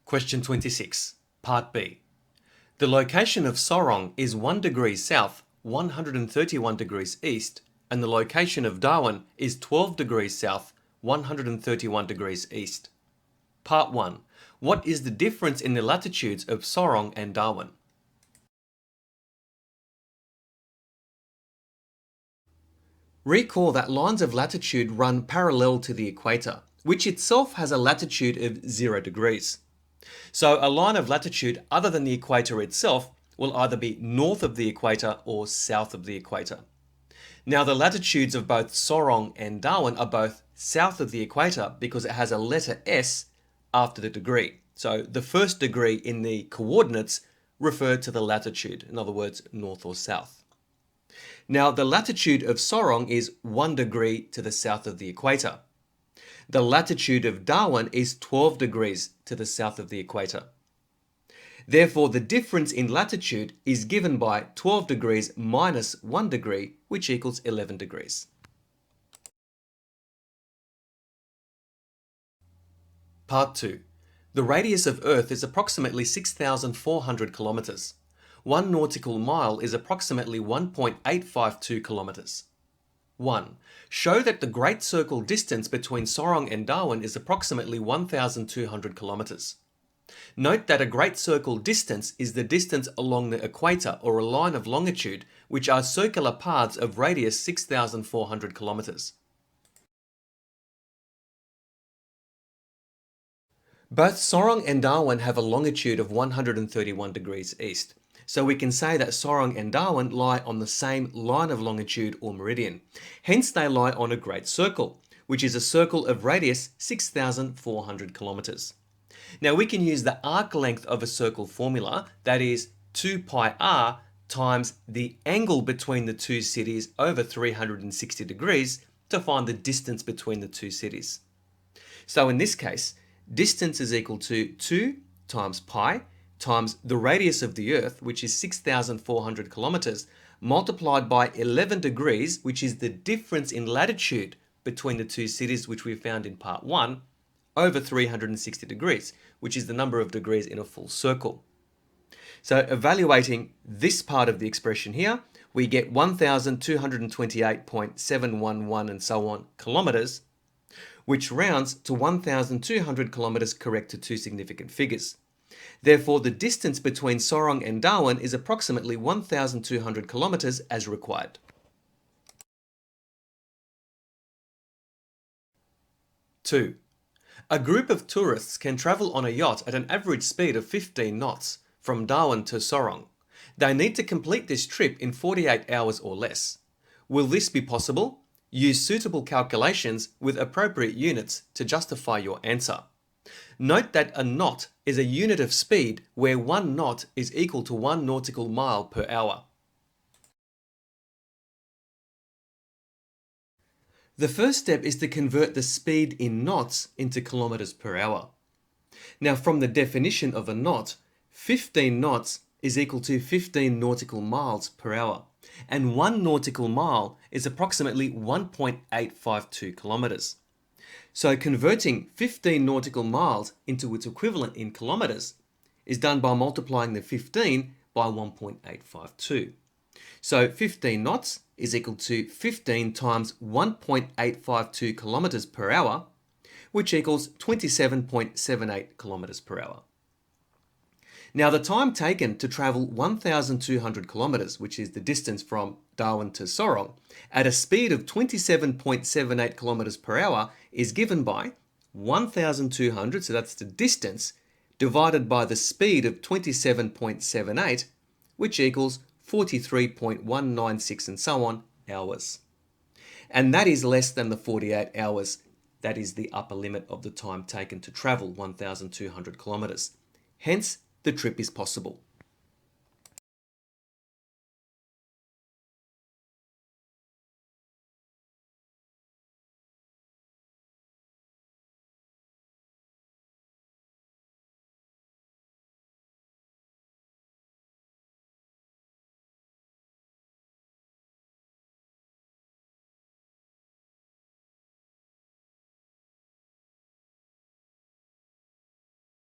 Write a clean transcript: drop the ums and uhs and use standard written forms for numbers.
Question 26, Part B. The location of Sorong is 1 degree south, 131 degrees east, and the location of Darwin is 12 degrees south, 131 degrees east. Part 1. What is the difference in the latitudes of Sorong and Darwin? Recall that lines of latitude run parallel to the equator, which itself has a latitude of 0 degrees. So a line of latitude other than the equator itself will either be north of the equator or south of the equator. Now the latitudes of both Sorong and Darwin are both south of the equator because it has a letter S after the degree. So the first degree in the coordinates refer to the latitude, in other words, north or south. Now the latitude of Sorong is 1 degree to the south of the equator. The latitude of Darwin is 12 degrees to the south of the equator. Therefore, the difference in latitude is given by 12 degrees minus 1 degree, which equals 11 degrees. Part 2. The radius of Earth is approximately 6,400 kilometers. 1 nautical mile is approximately 1.852 kilometers. 1. Show that the Great Circle distance between Sorong and Darwin is approximately 1,200 kilometers. Note that a Great Circle distance is the distance along the equator or a line of longitude, which are circular paths of radius 6,400 kilometers. Both Sorong and Darwin have a longitude of 131 degrees east. So we can say that Sorong and Darwin lie on the same line of longitude or meridian. Hence they lie on a great circle, which is a circle of radius 6,400 kilometers. Now we can use the arc length of a circle formula, that is 2 pi r times the angle between the two cities over 360 degrees to find the distance between the two cities. So in this case, distance is equal to 2 times pi times the radius of the Earth, which is 6,400 kilometers, multiplied by 11 degrees, which is the difference in latitude between the two cities, which we found in part 1, over 360 degrees, which is the number of degrees in a full circle. So evaluating this part of the expression here, we get 1,228.711 and so on kilometers, which rounds to 1,200 kilometers correct to two significant figures. Therefore, the distance between Sorong and Darwin is approximately 1,200 kilometers as required. Two. A group of tourists can travel on a yacht at an average speed of 15 knots from Darwin to Sorong. They need to complete this trip in 48 hours or less. Will this be possible? Use suitable calculations with appropriate units to justify your answer. Note that a knot is a unit of speed where 1 knot is equal to 1 nautical mile per hour. The first step is to convert the speed in knots into kilometers per hour. Now from the definition of a knot, 15 knots is equal to 15 nautical miles per hour, and 1 nautical mile is approximately 1.852 kilometers. So converting 15 nautical miles into its equivalent in kilometers is done by multiplying the 15 by 1.852. So 15 knots is equal to 15 times 1.852 kilometers per hour, which equals 27.78 kilometers per hour. Now the time taken to travel 1,200 kilometers, which is the distance from Darwin to Sorong, at a speed of 27.78 kilometers per hour is given by 1,200, so that's the distance, divided by the speed of 27.78, which equals 43.196 and so on hours. And that is less than the 48 hours. That is the upper limit of the time taken to travel 1,200 kilometers. Hence, the trip is possible.